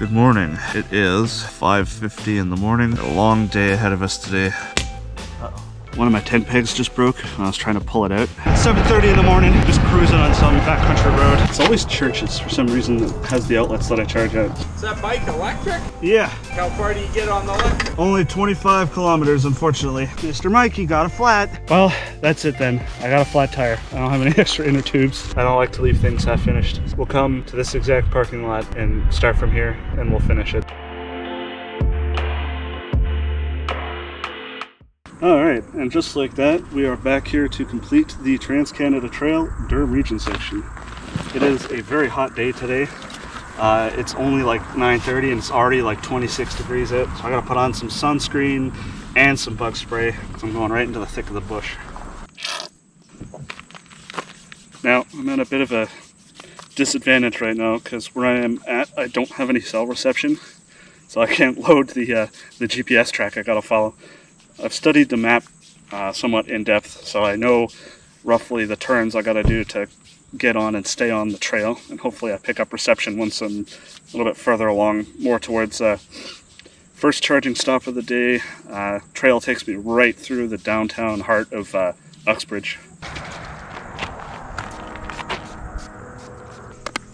Good morning. It is 5:50 in the morning. A long day ahead of us today. One of my tent pegs just broke when I was trying to pull it out. It's 7:30 in the morning, just cruising on some backcountry road. It's always churches for some reason that has the outlets that I charge out. Is that bike electric? Yeah. How far do you get on the electric? Only 25 kilometers, unfortunately. Mr. Mikey got a flat. Well, that's it then. I got a flat tire. I don't have any extra inner tubes. I don't like to leave things half finished. We'll come to this exact parking lot and start from here and we'll finish it. Alright, and just like that, we are back here to complete the Trans-Canada Trail Durham Region section. It is a very hot day today. It's only like 9:30 and it's already like 26 degrees out, so I gotta put on some sunscreen and some bug spray because I'm going right into the thick of the bush. Now, I'm at a bit of a disadvantage right now because where I am at, I don't have any cell reception, so I can't load the GPS track I gotta follow. I've studied the map somewhat in depth, so I know roughly the turns I gotta do to get on and stay on the trail, and hopefully I pick up reception once I'm a little bit further along, more towards first charging stop of the day. Trail takes me right through the downtown heart of Uxbridge.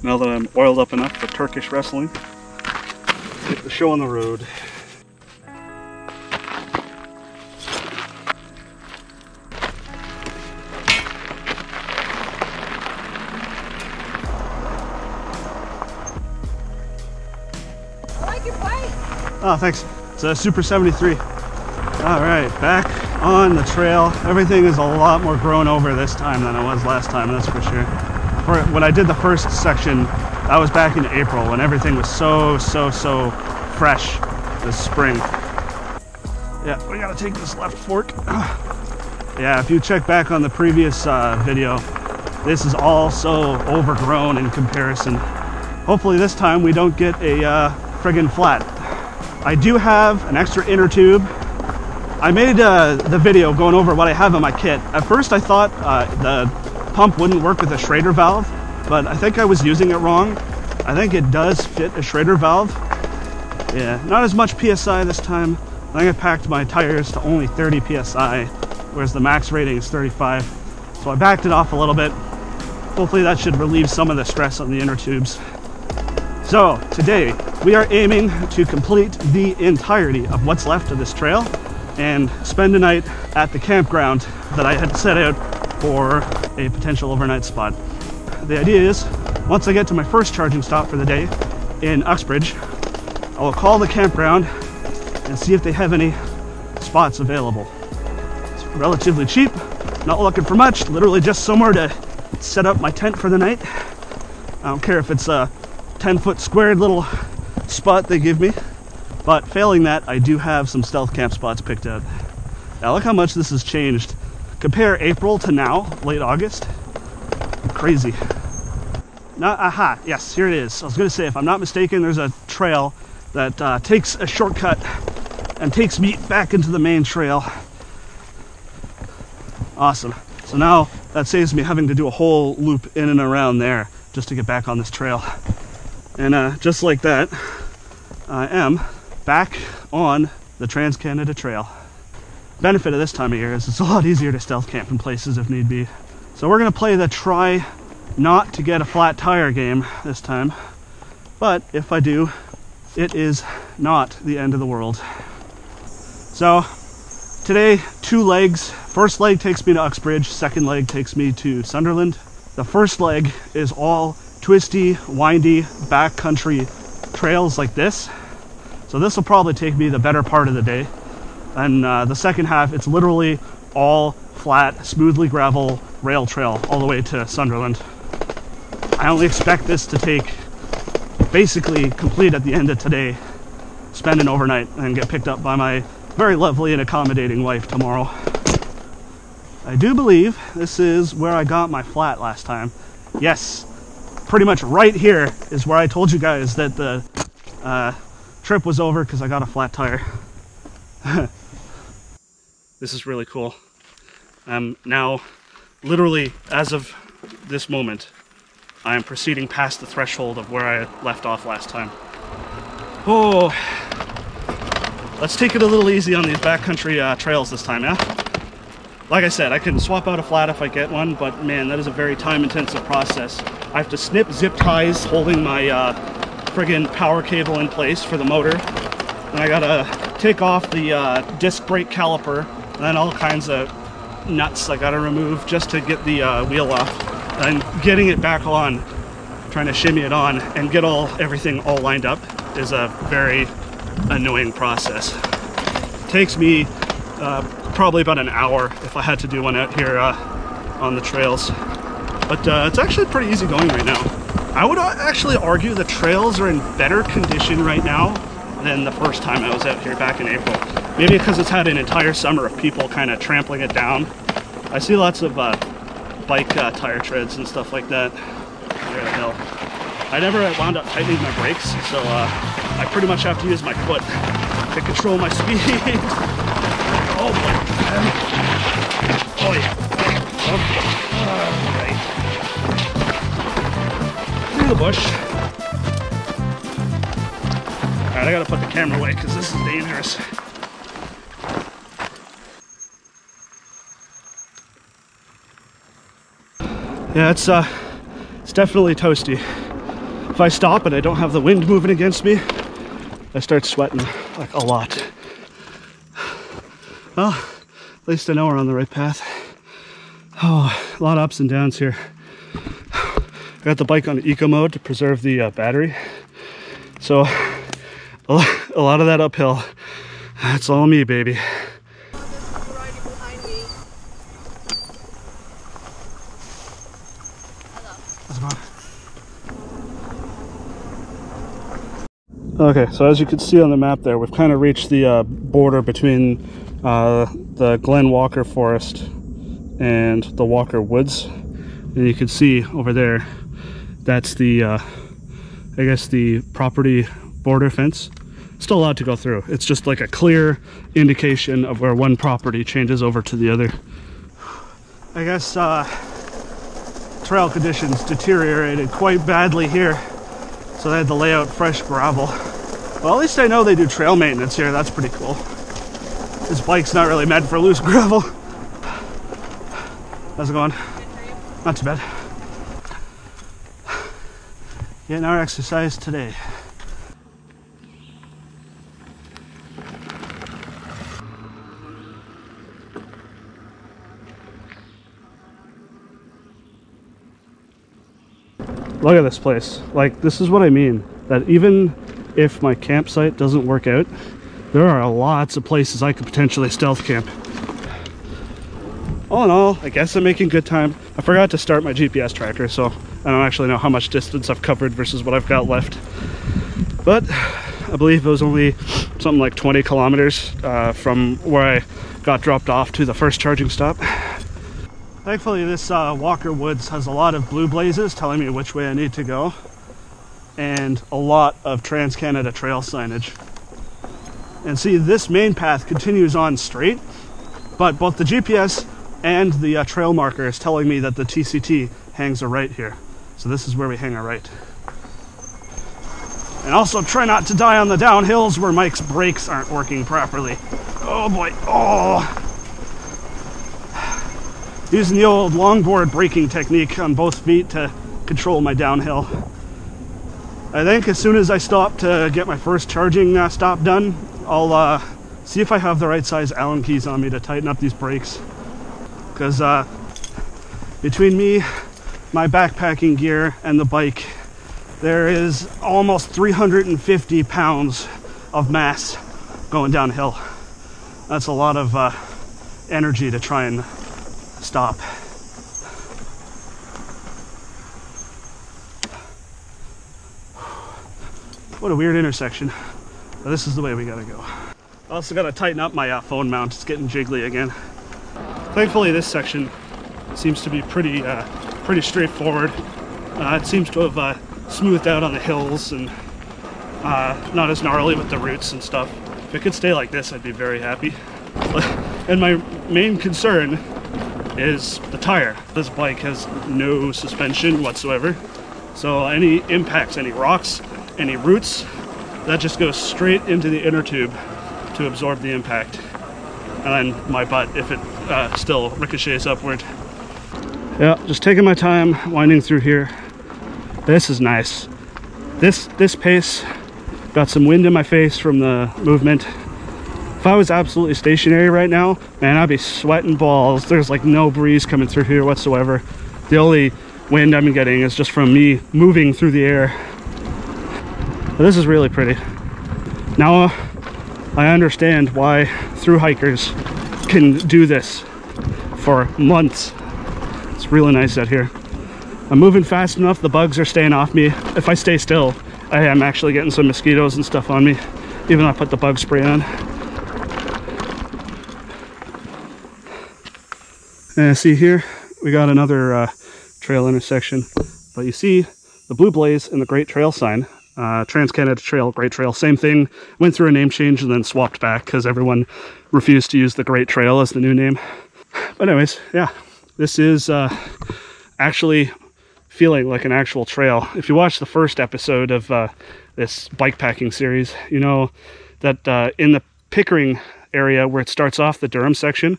Now that I'm oiled up enough for Turkish wrestling, let's get the show on the road. Oh, thanks. It's a Super 73. All right, back on the trail. Everything is a lot more grown over this time than it was last time, that's for sure. When I did the first section, that was back in April when everything was so fresh this spring. Yeah, we gotta take this left fork. Yeah, if you check back on the previous video, this is all so overgrown in comparison. Hopefully this time we don't get a friggin' flat. I do have an extra inner tube. I made the video going over what I have in my kit. At first I thought the pump wouldn't work with a Schrader valve, but I think I was using it wrong. I think it does fit a Schrader valve. Yeah, not as much PSI this time. I think I packed my tires to only 30 PSI, whereas the max rating is 35. So I backed it off a little bit. Hopefully that should relieve some of the stress on the inner tubes. So today we are aiming to complete the entirety of what's left of this trail and spend a night at the campground that I had set out for a potential overnight spot. The idea is, once I get to my first charging stop for the day in Uxbridge, I will call the campground and see if they have any spots available. It's relatively cheap, not looking for much, literally just somewhere to set up my tent for the night. I don't care if it's a 10-foot squared little spot they give me, but failing that, I do have some stealth camp spots picked out. Now look how much this has changed. Compare April to now, late August. Crazy. Now, aha, yes, here it is. I was gonna say, if I'm not mistaken, there's a trail that takes a shortcut and takes me back into the main trail. Awesome. So now that saves me having to do a whole loop in and around there just to get back on this trail. And just like that, I am back on the Trans-Canada Trail. Benefit of this time of year is it's a lot easier to stealth camp in places if need be. So we're gonna play the try not to get a flat tire game this time. But if I do, it is not the end of the world. So today, 2 legs. First leg takes me to Uxbridge, second leg takes me to Sunderland. The first leg is all twisty, windy, backcountry trails like this. So this will probably take me the better part of the day. And the second half, it's literally all flat, smoothly gravel rail trail all the way to Sunderland. I only expect this to take basically complete at the end of today, spend an overnight, and get picked up by my very lovely and accommodating wife tomorrow. I do believe this is where I got my flat last time. Yes. Pretty much right here is where I told you guys that the trip was over because I got a flat tire. This is really cool. Now, literally, as of this moment, I am proceeding past the threshold of where I left off last time. Oh, let's take it a little easy on these backcountry trails this time, yeah? Like I said, I can swap out a flat if I get one, but man, that is a very time-intensive process. I have to snip zip ties holding my friggin' power cable in place for the motor. And I gotta take off the disc brake caliper, and then all kinds of nuts I gotta remove just to get the wheel off. And getting it back on, trying to shimmy it on and get everything all lined up is a very annoying process. It takes me probably about an hour if I had to do one out here on the trails. But it's actually pretty easy going right now. I would actually argue the trails are in better condition right now than the first time I was out here back in April. Maybe because it's had an entire summer of people kind of trampling it down. I see lots of bike tire treads and stuff like that. Hill. I never wound up tightening my brakes, so I pretty much have to use my foot to control my speed. Oh boy. Oh yeah. Alright. Through the bush. Alright, I gotta put the camera away because this is dangerous. Yeah, it's definitely toasty. If I stop and I don't have the wind moving against me, I start sweating like a lot. Well, at least I know we're on the right path. Oh, a lot of ups and downs here. I got the bike on eco mode to preserve the battery. So a lot of that uphill, that's all me, baby. Okay, so as you can see on the map there, we've kind of reached the border between the Glen Walker Forest and the Walker Woods. And you can see over there, that's the, I guess the property border fence. Still allowed to go through. It's just like a clear indication of where one property changes over to the other. I guess trail conditions deteriorated quite badly here, so they had to lay out fresh gravel. Well, at least I know they do trail maintenance here. That's pretty cool. This bike's not really meant for loose gravel. How's it going? Not too bad. Getting our exercise today. Look at this place. Like, this is what I mean. That even if my campsite doesn't work out, there are lots of places I could potentially stealth camp. All in all, I guess I'm making good time. I forgot to start my GPS tracker, so I don't actually know how much distance I've covered versus what I've got left. But I believe it was only something like 20 kilometers from where I got dropped off to the first charging stop. Thankfully, this Walker Woods has a lot of blue blazes telling me which way I need to go, and a lot of Trans-Canada Trail signage. And see, this main path continues on straight, but both the GPS and the trail marker is telling me that the TCT hangs a right here. So this is where we hang a right. And also try not to die on the downhills where Mike's brakes aren't working properly. Oh boy, oh! Using the old longboard braking technique on both feet to control my downhill. I think as soon as I stop to get my first charging stop done, I'll see if I have the right size Allen keys on me to tighten up these brakes. Because between me, my backpacking gear, and the bike, there is almost 350 pounds of mass going downhill. That's a lot of energy to try and stop. What a weird intersection. But this is the way we gotta go. I also gotta tighten up my phone mount. It's getting jiggly again. Thankfully, this section seems to be pretty straightforward. It seems to have smoothed out on the hills and not as gnarly with the roots and stuff. If it could stay like this, I'd be very happy. And my main concern is the tire. This bike has no suspension whatsoever, so any impacts, any rocks, any roots, that just goes straight into the inner tube to absorb the impact. And then my butt, if it still ricochets upward. Yeah, just taking my time, winding through here. This is nice. This pace, got some wind in my face from the movement. If I was absolutely stationary right now, man, I'd be sweating balls. There's like no breeze coming through here whatsoever. The only wind I'm getting is just from me moving through the air. But this is really pretty. Now I understand why thru hikers can do this for months. It's really nice out here. I'm moving fast enough, the bugs are staying off me. If I stay still, I am actually getting some mosquitoes and stuff on me, even though I put the bug spray on. And see here, we got another trail intersection. But you see the blue blaze and the Great Trail sign. Trans-Canada Trail, Great Trail, same thing. Went through a name change and then swapped back because everyone refused to use the Great Trail as the new name. But anyways, yeah, this is actually feeling like an actual trail. If you watch the first episode of this bikepacking series, you know that in the Pickering area where it starts off, the Durham section,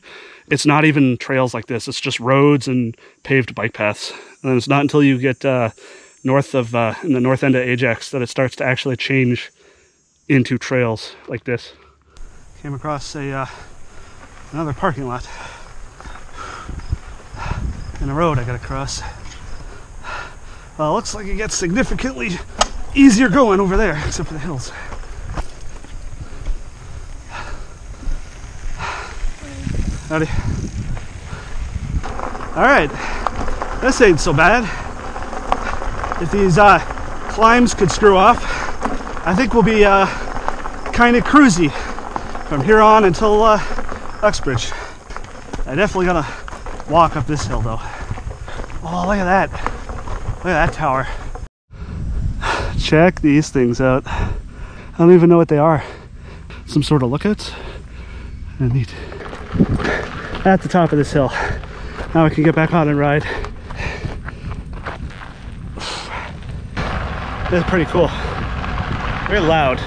it's not even trails like this. It's just roads and paved bike paths. And it's not until you get north of in the north end of Ajax that it starts to actually change into trails like this. Came across another parking lot and a road I gotta cross. Well, it looks like it gets significantly easier going over there, except for the hills. Howdy. Alright, this ain't so bad. If these climbs could screw off, I think we'll be kind of cruisy from here on until Uxbridge. I definitely gotta walk up this hill though. Oh, look at that. Look at that tower. Check these things out. I don't even know what they are. Some sort of lookouts. Neat. At the top of this hill. Now I can get back on and ride. That's pretty cool. Very loud.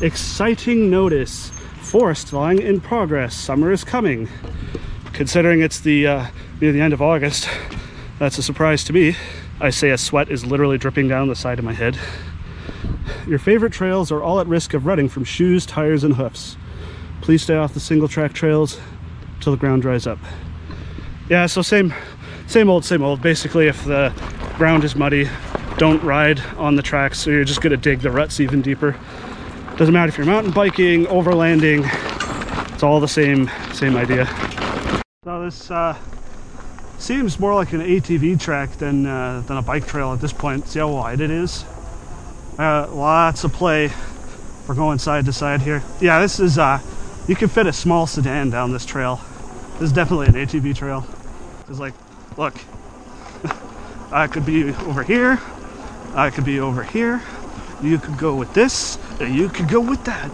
Exciting notice. Forest thawing in progress. Summer is coming. Considering it's near the end of August, that's a surprise to me. I say as sweat is literally dripping down the side of my head. Your favorite trails are all at risk of rutting from shoes, tires, and hoofs. Please stay off the single track trails until the ground dries up. Yeah, so same old. Basically, if the ground is muddy, don't ride on the tracks, so you're just gonna dig the ruts even deeper. Doesn't matter if you're mountain biking, overlanding, it's all the same idea. So this seems more like an ATV track than a bike trail at this point. See how wide it is? Lots of play for going side to side here. Yeah, this is, you can fit a small sedan down this trail. This is definitely an ATV trail. It's like, look, I could be over here, I could be over here, you could go with this, and you could go with that.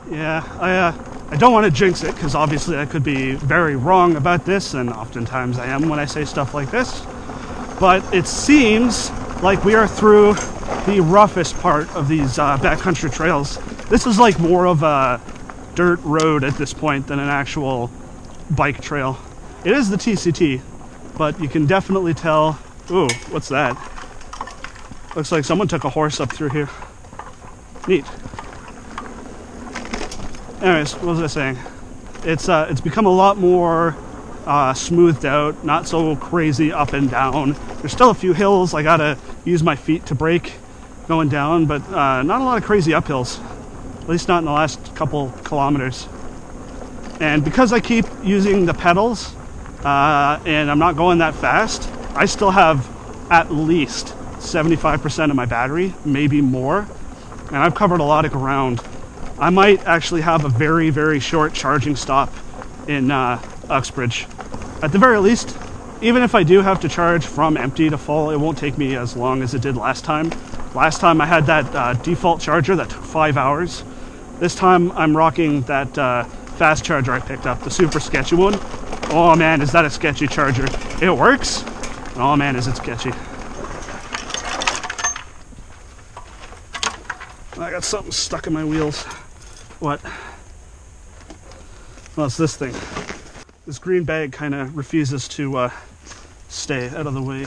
Yeah, I don't want to jinx it, because obviously I could be very wrong about this, and oftentimes I am when I say stuff like this. But it seems like we are through the roughest part of these backcountry trails. This is like more of a dirt road at this point than an actual bike trail. It is the TCT, but you can definitely tell. Ooh, what's that? Looks like someone took a horse up through here. Neat. Anyways, what was I saying? It's become a lot more smoothed out, not so crazy up and down. There's still a few hills I gotta use my feet to brake going down, but not a lot of crazy uphills, at least not in the last couple kilometers. And because I keep using the pedals and I'm not going that fast, I still have at least 75% of my battery, maybe more, and I've covered a lot of ground. I might actually have a very, very short charging stop in Uxbridge. At the very least, even if I do have to charge from empty to full, it won't take me as long as it did last time. Last time I had that default charger that took 5 hours. This time I'm rocking that fast charger I picked up, the super sketchy one. Oh man, is that a sketchy charger. It works. Oh man, is it sketchy. I got something stuck in my wheels. What? Well, it's this thing. This green bag kind of refuses to stay out of the way.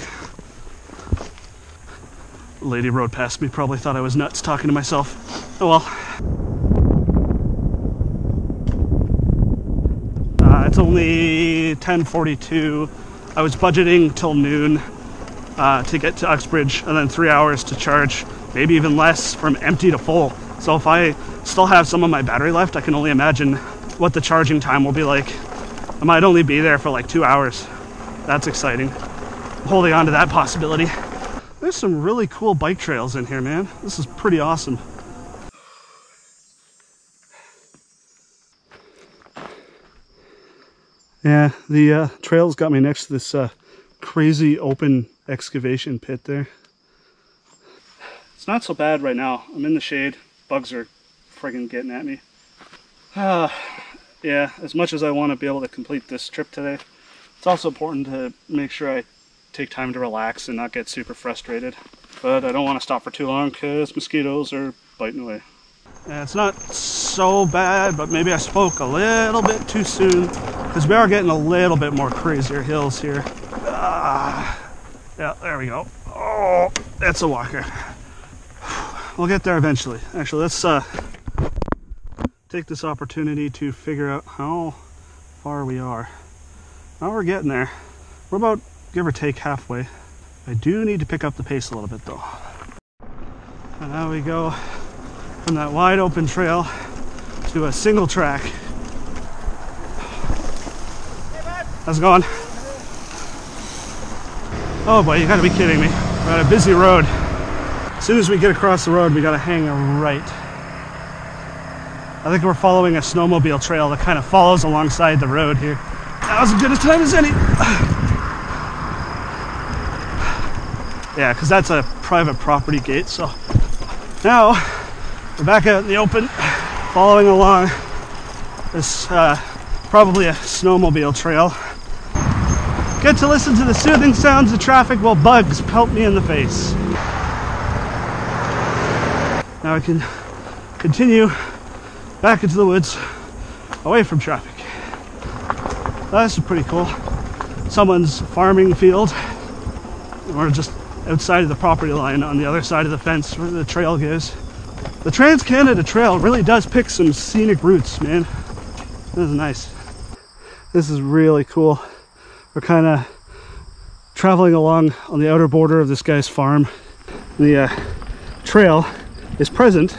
The lady rode past me, probably thought I was nuts talking to myself. Oh well. It's only 10:42. I was budgeting till noon to get to Uxbridge, and then 3 hours to charge, maybe even less, from empty to full. So if I still have some of my battery left, I can only imagine what the charging time will be like. I might only be there for like 2 hours. That's exciting. I'm holding on to that possibility. There's some really cool bike trails in here, man. This is pretty awesome. Yeah, the trails got me next to this crazy open excavation pit there. It's not so bad right now. I'm in the shade. Bugs are friggin' getting at me. Yeah, as much as I want to be able to complete this trip today, it's also important to make sure I take time to relax and not get super frustrated. But I don't want to stop for too long because mosquitoes are biting away. Yeah, it's not so bad, but maybe I spoke a little bit too soon because we are getting a little bit more crazier hills here. Yeah, there we go. Oh, that's a walker. We'll get there eventually. Actually, let's take this opportunity to figure out how far we are. Now we're getting there. We're about, give or take, halfway. I do need to pick up the pace a little bit though. And now we go from that wide open trail to a single track. How's it going? Oh boy, you gotta be kidding me. We're on a busy road. As soon as we get across the road, we gotta hang a right. I think we're following a snowmobile trail that kind of follows alongside the road here. That was as good a time as any. Yeah, because that's a private property gate, so now we're back out in the open, following along this probably a snowmobile trail. Get to listen to the soothing sounds of traffic while bugs pelt me in the face. Now I can continue back into the woods, away from traffic. That's pretty cool. Someone's farming field. We're just outside of the property line on the other side of the fence where the trail goes. The Trans-Canada Trail really does pick some scenic routes, man. This is nice. This is really cool. We're kind of traveling along on the outer border of this guy's farm. The trail is present,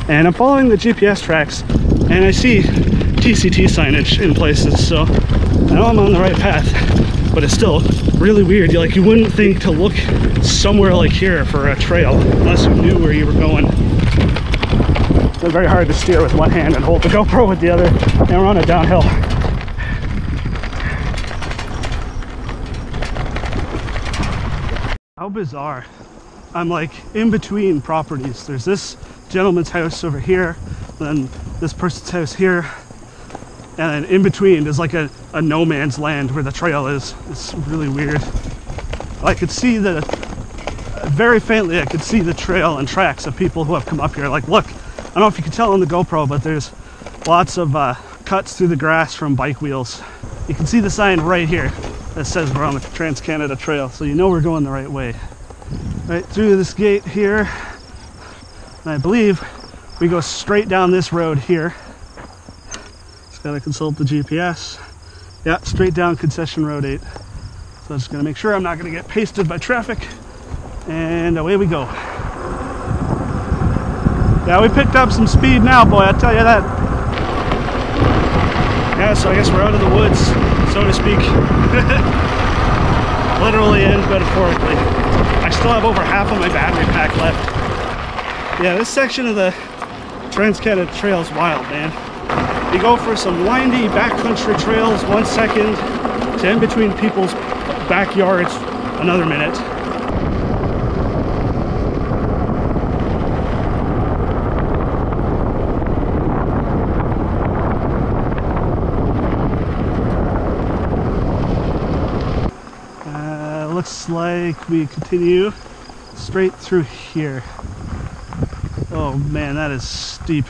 and I'm following the GPS tracks, and I see TCT signage in places, so I know I'm on the right path, but it's still really weird. You wouldn't think to look somewhere like here for a trail unless you knew where you were going. It's very hard to steer with one hand and hold the GoPro with the other, and we're on a downhill. How bizarre. I'm like in between properties. There's this gentleman's house over here, then this person's house here, and then in between is like a no man's land where the trail is. It's really weird. I could see very faintly I could see the trail and tracks of people who have come up here. Like, look, I don't know if you can tell on the GoPro, but there's lots of cuts through the grass from bike wheels. You can see the sign right here that says we're on the Trans-Canada Trail, so you know we're going the right way. Right through this gate here, and I believe we go straight down this road here. Just gotta consult the GPS. Yeah, straight down Concession Road 8. So I'm just gonna make sure I'm not gonna get pasted by traffic, and away we go. Yeah, we picked up some speed now, boy, I tell you that. Yeah, so I guess we're out of the woods, so to speak. Literally and metaphorically. I still have over half of my battery pack left. Yeah, this section of the Trans-Canada Trail is wild, man. You go for some windy backcountry trails 1 second, to in between people's backyards another minute. Looks like we continue straight through here. Oh man, that is steep.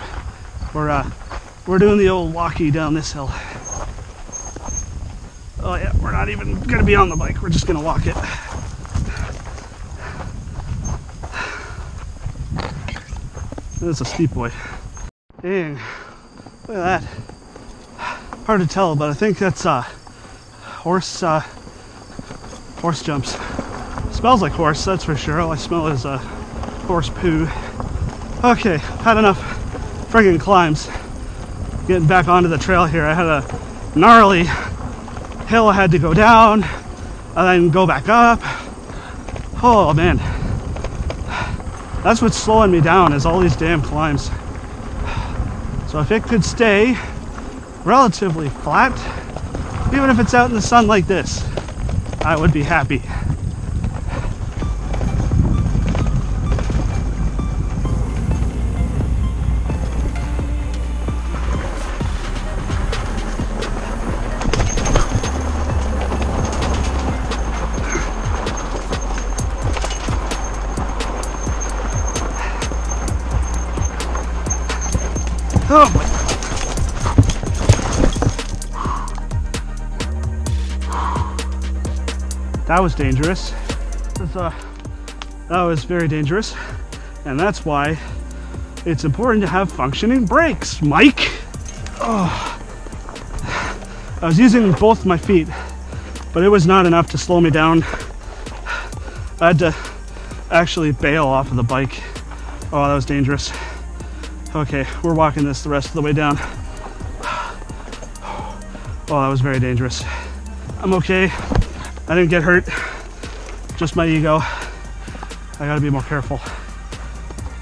We're doing the old walkie down this hill. Oh yeah, we're not even gonna be on the bike. We're just gonna walk it. That's a steep boy. Dang, look at that. Hard to tell, but I think that's horse jumps. Smells like horse, that's for sure. All I smell is horse poo. Okay, had enough friggin' climbs. Getting back onto the trail here. I had a gnarly hill I had to go down and then go back up. Oh man, that's what's slowing me down, is all these damn climbs. So if it could stay relatively flat, even if it's out in the sun like this, I would be happy. Oh my. That was dangerous. That was very dangerous. And that's why it's important to have functioning brakes, Mike. Oh. I was using both my feet, but it was not enough to slow me down. I had to actually bail off of the bike. Oh, that was dangerous. Okay, we're walking this the rest of the way down. Oh, that was very dangerous. I'm okay. I didn't get hurt. Just my ego. I gotta be more careful.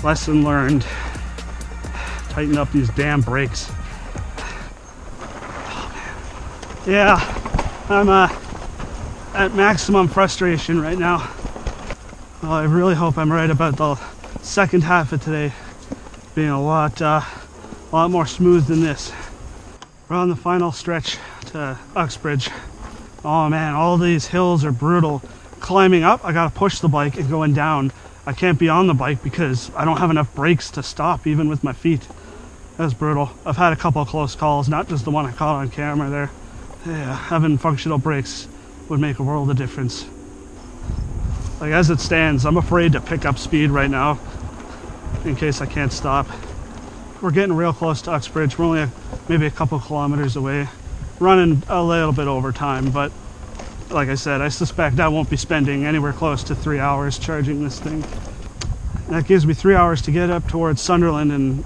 Lesson learned. Tighten up these damn brakes. Oh, man. Yeah, I'm at maximum frustration right now. Well, I really hope I'm right about the second half of today being a lot more smooth than this. We're on the final stretch to Uxbridge. Oh man, all these hills are brutal. Climbing up, I gotta push the bike, and going down, I can't be on the bike because I don't have enough brakes to stop even with my feet. That's brutal. I've had a couple of close calls, not just the one I caught on camera there. Yeah, having functional brakes would make a world of difference. Like, as it stands, I'm afraid to pick up speed right now in case I can't stop. We're getting real close to Uxbridge. We're only maybe a couple kilometers away. Running a little bit over time, but like I said, I suspect I won't be spending anywhere close to 3 hours charging this thing. That gives me 3 hours to get up towards Sunderland and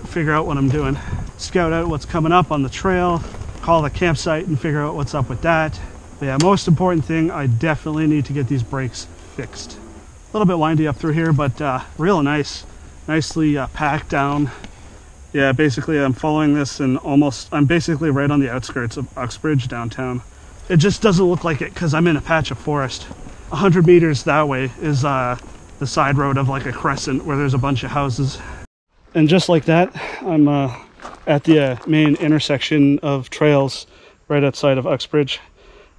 figure out what I'm doing. Scout out what's coming up on the trail, call the campsite and figure out what's up with that. But yeah, most important thing, I definitely need to get these brakes fixed. A little bit windy up through here, but real nice. Nicely packed down. Yeah, basically I'm following this and I'm basically right on the outskirts of Uxbridge downtown. It just doesn't look like it because I'm in a patch of forest. 100 meters that way is the side road of like a crescent where there's a bunch of houses. And just like that, I'm at the main intersection of trails right outside of Uxbridge.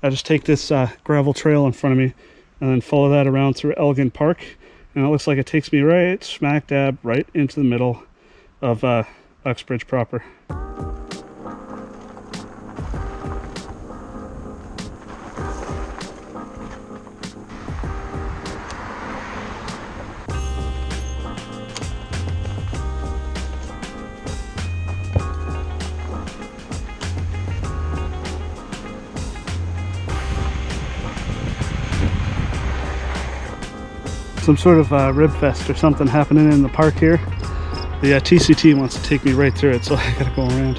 I just take this gravel trail in front of me and then follow that around through Elgin Park. And it looks like it takes me right smack dab right into the middle of Uxbridge proper. Some sort of rib fest or something happening in the park here. The TCT wants to take me right through it, so I gotta go around.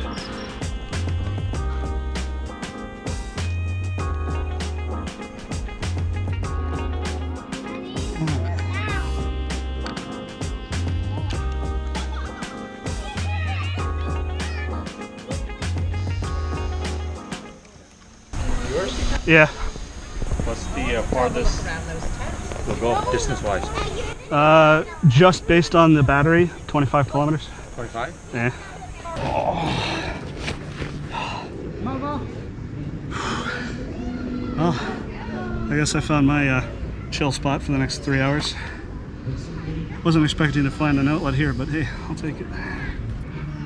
Yours? Yeah. What's the farthest we'll go distance-wise? Just based on the battery, 25 kilometers. 25? Yeah. Well, I guess I found my chill spot for the next 3 hours. Wasn't expecting to find an outlet here, but hey, I'll take it.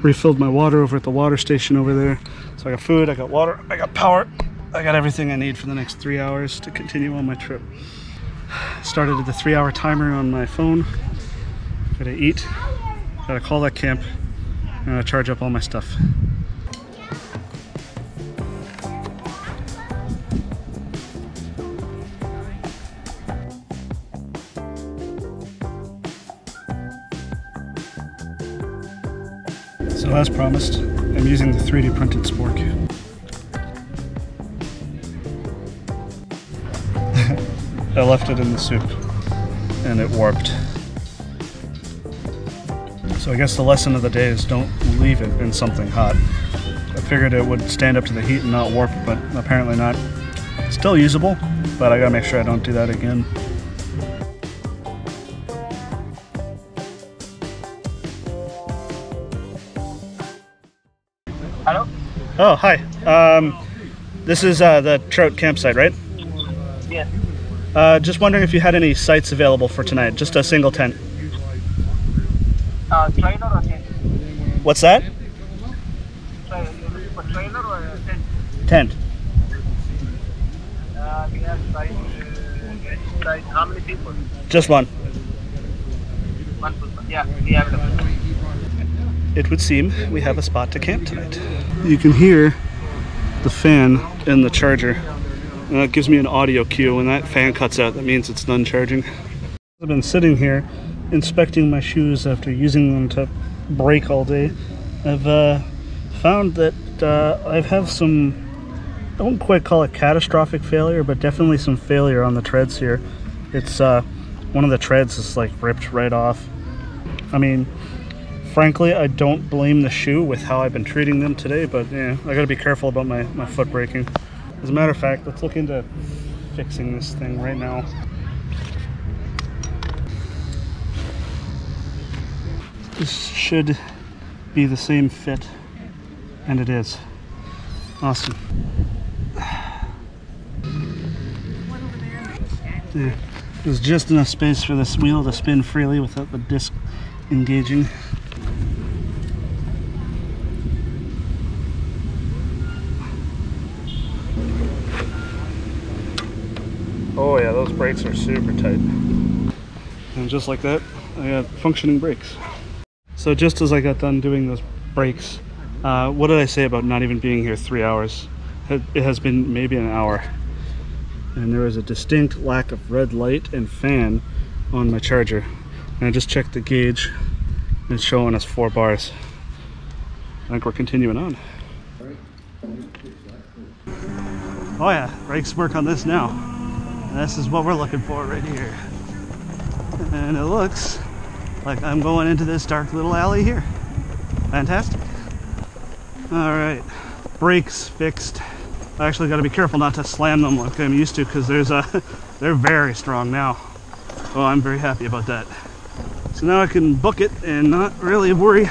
Refilled my water over at the water station over there. So I got food, I got water, I got power. I got everything I need for the next 3 hours to continue on my trip. Started at the 3-hour timer on my phone. Gotta eat, gotta call that camp, and gotta charge up all my stuff. So as promised, I'm using the 3D printed spork. I left it in the soup and it warped. So I guess the lesson of the day is don't leave it in something hot. I figured it would stand up to the heat and not warp, but apparently not. Still usable, but I gotta make sure I don't do that again. Hello? Oh, hi. This is the trout campsite, right? Yes. Just wondering if you had any sites available for tonight, just a single tent. Trailer or tent? What's that? For trailer or tent? Tent. We have size, how many people? Just one. One person. Yeah, we have it. It would seem we have a spot to camp tonight. You can hear the fan and the charger. And that gives me an audio cue. When that fan cuts out, that means it's done charging. I've been sitting here inspecting my shoes after using them to brake all day. I've found that I have some, I won't quite call it catastrophic failure, but definitely some failure on the treads here. It's one of the treads is like ripped right off. I mean, frankly, I don't blame the shoe with how I've been treating them today, but yeah, I gotta be careful about my foot braking. As a matter of fact, let's look into fixing this thing right now. This should be the same fit, and it is. Awesome. Yeah. There's just enough space for this wheel to spin freely without the disc engaging. Oh yeah, those brakes are super tight. And just like that, I got functioning brakes. So just as I got done doing those brakes, what did I say about not even being here 3 hours? It has been maybe an hour. And there was a distinct lack of red light and fan on my charger. And I just checked the gauge, and it's showing us 4 bars. I think we're continuing on. Oh yeah, brakes work on this now. This is what we're looking for right here. And it looks like I'm going into this dark little alley here. Fantastic. All right, brakes fixed. I actually got to be careful not to slam them like I'm used to, because they're very strong now. Oh, I'm very happy about that. So now I can book it and not really worry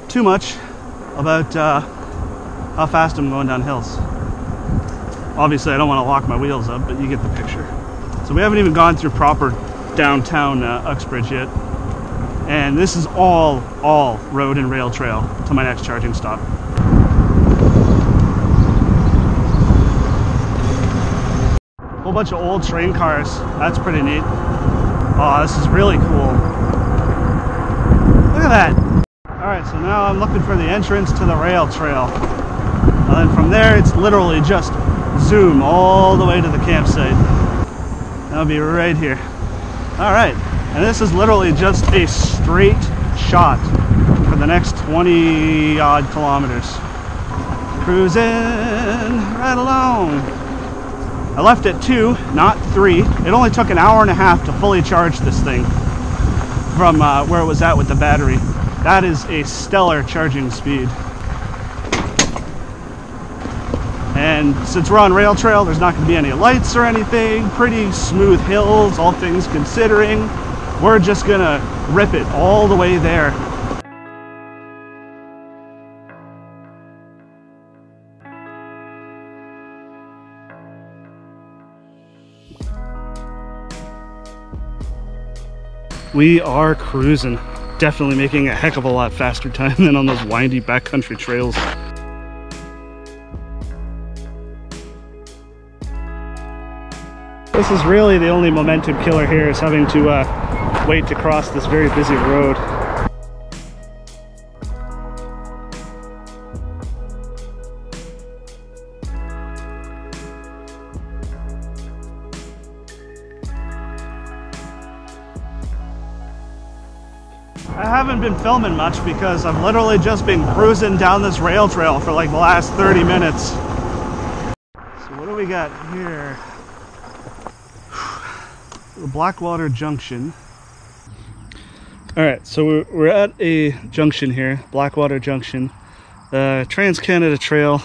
too much about how fast I'm going down hills. Obviously, I don't want to lock my wheels up, but you get the picture. So we haven't even gone through proper downtown Uxbridge yet. And this is all road and rail trail to my next charging stop. Whole bunch of old train cars. That's pretty neat. Oh, this is really cool. Look at that. All right, so now I'm looking for the entrance to the rail trail. And then from there, it's literally just zoom all the way to the campsite. That'll be right here. All right, and this is literally just a straight shot for the next 20 odd kilometers. Cruising right along. I left at 2, not 3. It only took an hour and a half to fully charge this thing from where it was at with the battery. That is a stellar charging speed. And since we're on rail trail, there's not going to be any lights or anything. Pretty smooth hills, all things considering. We're just going to rip it all the way there. We are cruising. Definitely making a heck of a lot faster time than on those windy backcountry trails. This is really the only momentum killer here, is having to wait to cross this very busy road. I haven't been filming much because I've literally just been cruising down this rail trail for like the last 30 minutes. So what do we got here? The Blackwater Junction. Alright, so we're at a junction here, Blackwater Junction. Trans-Canada Trail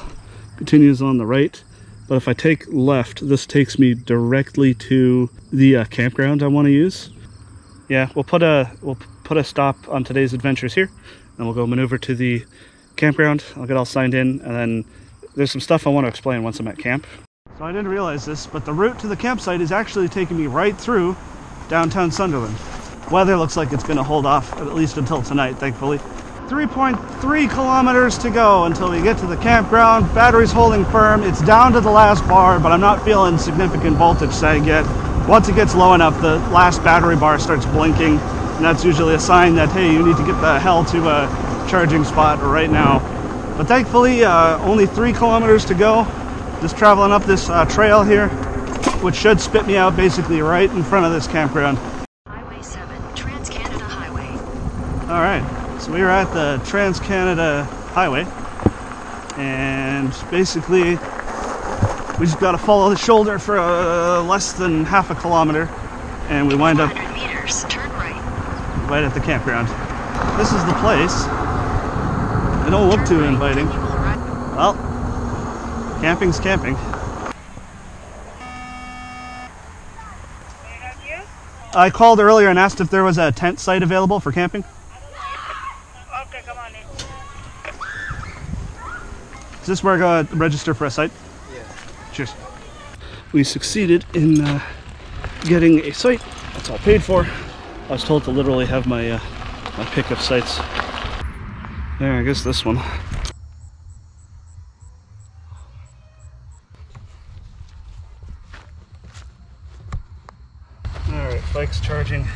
continues on the right, but if I take left, this takes me directly to the campground I want to use. Yeah, we'll put a stop on today's adventures here, and we'll go maneuver to the campground. I'll get all signed in, and then there's some stuff I want to explain once I'm at camp. So I didn't realize this, but the route to the campsite is actually taking me right through downtown Sunderland. Weather looks like it's going to hold off at least until tonight, thankfully. 3.3 kilometers to go until we get to the campground. Battery's holding firm. It's down to the last bar, but I'm not feeling significant voltage setting yet. Once it gets low enough, the last battery bar starts blinking, and that's usually a sign that, hey, you need to get the hell to a charging spot right now. But thankfully, only 3 kilometers to go. Just traveling up this trail here, which should spit me out basically right in front of this campground. Highway 7, Trans-Canada Highway. All right, so we are at the Trans-Canada Highway, and basically we just got to follow the shoulder for less than half a kilometer, and we wind up 100 meters, turn right. Right at the campground. This is the place. It don't look too inviting. Well, camping's camping. I called earlier and asked if there was a tent site available for camping. Okay, come on in. Is this where I go register for a site? Yeah. Cheers. We succeeded in getting a site. That's all paid for. I was told to literally have my my pick of sites. There, I guess this one. Alright, bike's charging.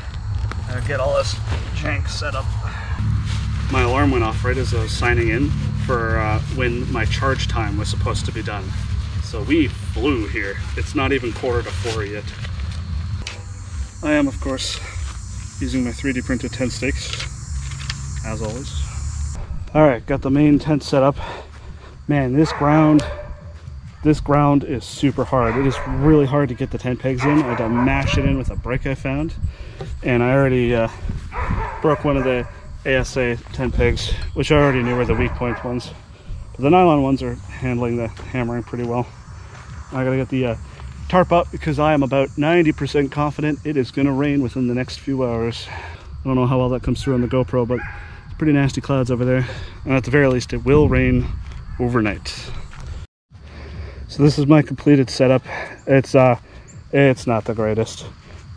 Get all this jank set up. My alarm went off right as I was signing in for when my charge time was supposed to be done. So we flew here. It's not even 3:45 yet. I am, of course, using my 3D printed tent stakes, as always. Alright, got the main tent set up. Man, this ground is super hard. It is really hard to get the tent pegs in. I had to mash it in with a brick I found, and I already broke one of the ASA tent pegs, which I already knew were the weak point ones. But the nylon ones are handling the hammering pretty well. I gotta get the tarp up because I am about 90% confident it is gonna rain within the next few hours. I don't know how well that comes through on the GoPro, but it's pretty nasty clouds over there. And at the very least, it will rain overnight. So this is my completed setup. It's not the greatest.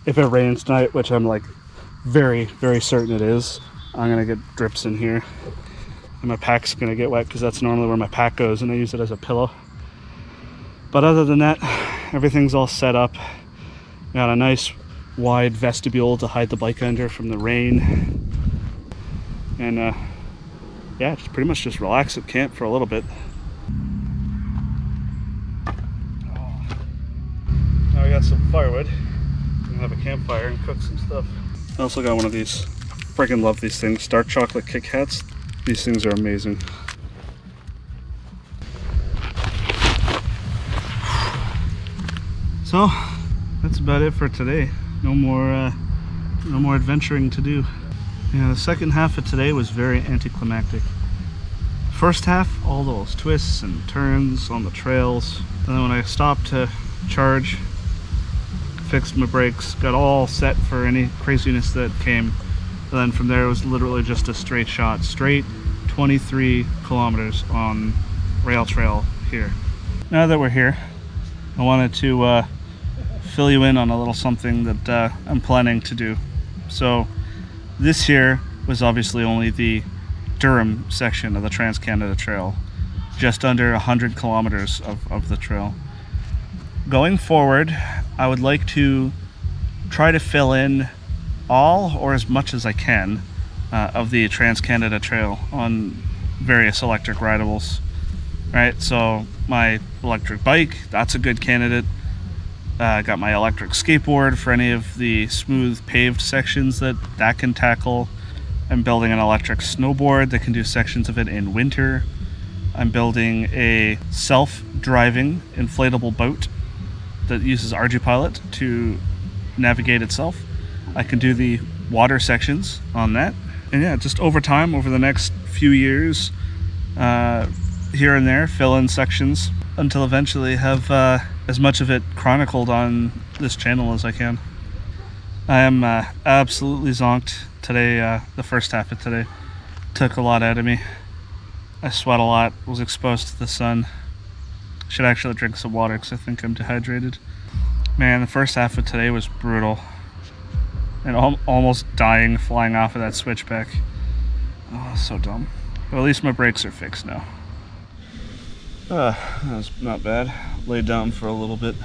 If it rains tonight, which I'm like very, very certain it is, I'm gonna get drips in here. And my pack's gonna get wet because that's normally where my pack goes, and I use it as a pillow. But other than that, everything's all set up. Got a nice wide vestibule to hide the bike under from the rain. And yeah, just pretty much just relax at camp for a little bit. Now we got some firewood. We're gonna have a campfire and cook some stuff. I also got one of these. Freaking love these things. Dark chocolate Kit Kats. These things are amazing. So that's about it for today. No more adventuring to do. Yeah, the second half of today was very anticlimactic. First half, all those twists and turns on the trails. And then when I stopped to charge, fixed my brakes, got all set for any craziness that came. And then from there it was literally just a straight shot, straight 23 kilometers on rail trail here. Now that we're here, I wanted to fill you in on a little something that I'm planning to do. So This here was obviously only the Durham section of the Trans-Canada Trail, just under 100 kilometers of the trail. Going forward, I would like to try to fill in all or as much as I can of the Trans-Canada Trail on various electric rideables. Right, so my electric bike, that's a good candidate. I got my electric skateboard for any of the smooth paved sections that can tackle. I'm building an electric snowboard that can do sections of it in winter. I'm building a self-driving inflatable boat that uses ArduPilot to navigate itself. I can do the water sections on that. And yeah, just over time, over the next few years, here and there, fill in sections until eventually have as much of it chronicled on this channel as I can. I am absolutely zonked today. The first half of today took a lot out of me. I sweat a lot, was exposed to the sun. Should actually drink some water because I think I'm dehydrated. Man, the first half of today was brutal. And almost dying flying off of that switchback. Oh, so dumb. But at least my brakes are fixed now. That was not bad. Laid down for a little bit.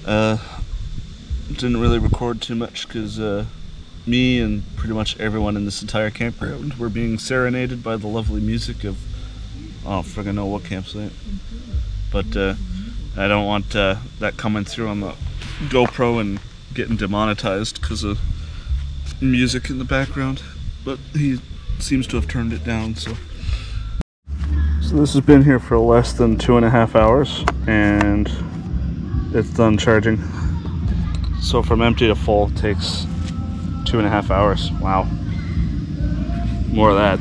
Didn't really record too much because me and pretty much everyone in this entire campground were being serenaded by the lovely music of, I don't friggin' know what campsite. But I don't want that coming through on the GoPro and getting demonetized because of music in the background. But he seems to have turned it down, so. So this has been here for less than 2.5 hours and it's done charging. So from empty to full takes 2.5 hours. Wow. More of that.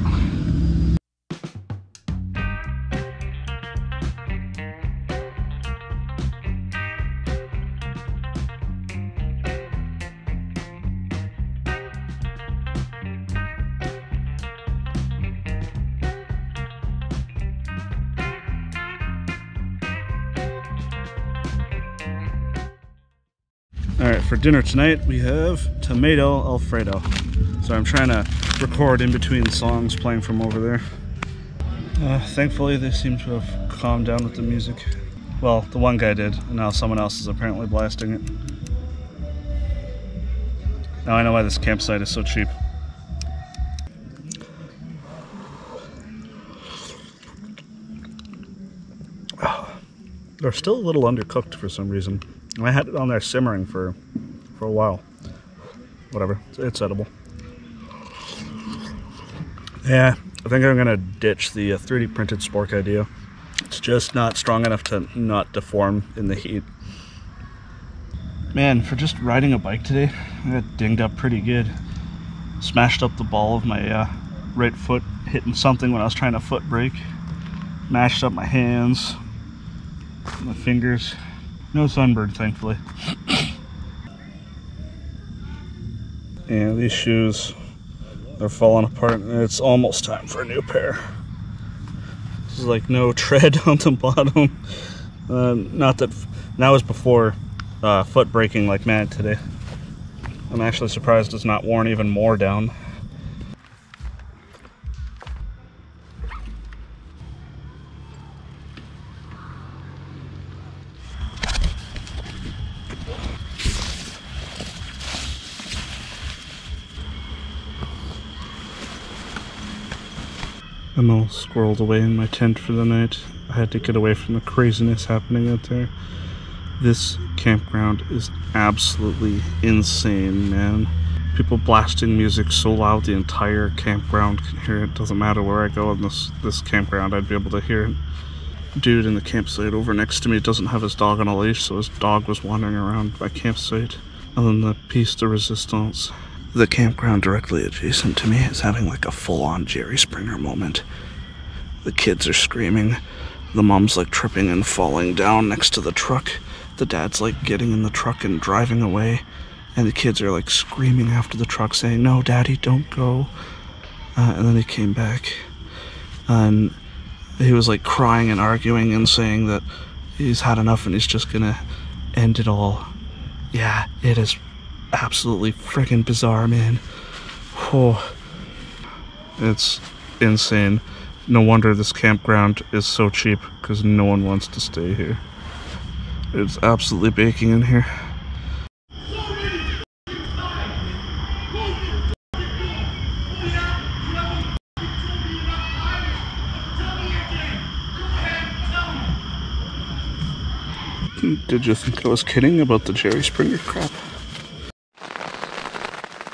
Alright, for dinner tonight we have tomato Alfredo. So I'm trying to record in between songs playing from over there. Thankfully they seem to have calmed down with the music. Well, the one guy did, and now someone else is apparently blasting it. Now I know why this campsite is so cheap. They're still a little undercooked for some reason. I had it on there simmering for a while. Whatever, it's edible. Yeah, I think I'm gonna ditch the 3D printed spork idea. It's just not strong enough to not deform in the heat. Man, for just riding a bike today, I got dinged up pretty good. Smashed up the ball of my right foot, hitting something when I was trying to foot brake. Mashed up my hands, my fingers. No sunburn, thankfully. And these shoes, they're falling apart and it's almost time for a new pair. This is like no tread on the bottom. Not that was before foot braking like mad today. I'm actually surprised it's not worn even more down. I'm all squirreled away in my tent for the night. I had to get away from the craziness happening out there. This campground is absolutely insane, man. People blasting music so loud the entire campground can hear it. Doesn't matter where I go in this campground, I'd be able to hear it. Dude in the campsite over next to me doesn't have his dog on a leash, so his dog was wandering around my campsite. And then the piece de resistance. The campground directly adjacent to me is having like a full-on Jerry Springer moment. The kids are screaming. The mom's like tripping and falling down next to the truck. The dad's like getting in the truck and driving away. And the kids are like screaming after the truck saying, "No, Daddy, don't go." And then he came back. And he was like crying and arguing and saying that he's had enough and he's just gonna end it all. Yeah, it is absolutely friggin' bizarre, man. Oh, it's insane. No wonder this campground is so cheap, because no one wants to stay here. It's absolutely baking in here. Did you think I was kidding about the Jerry Springer crap?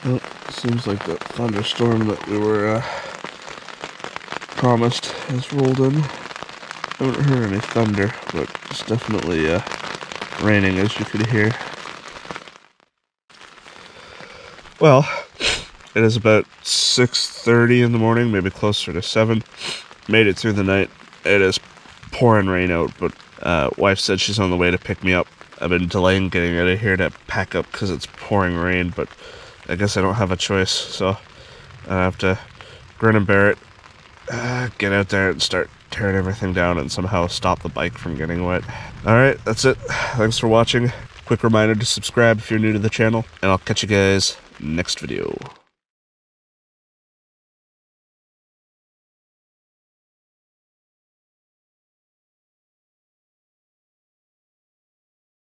Well, seems like that thunderstorm that we were promised has rolled in. I haven't heard any thunder, but it's definitely raining, as you could hear. Well, it is about 6:30 in the morning, maybe closer to 7. Made it through the night. It is pouring rain out, but wife said she's on the way to pick me up. I've been delaying getting out of here to pack up because it's pouring rain, but I guess I don't have a choice, so I have to grin and bear it, get out there and start tearing everything down and somehow stop the bike from getting wet. Alright, that's it. Thanks for watching. Quick reminder to subscribe if you're new to the channel, and I'll catch you guys next video.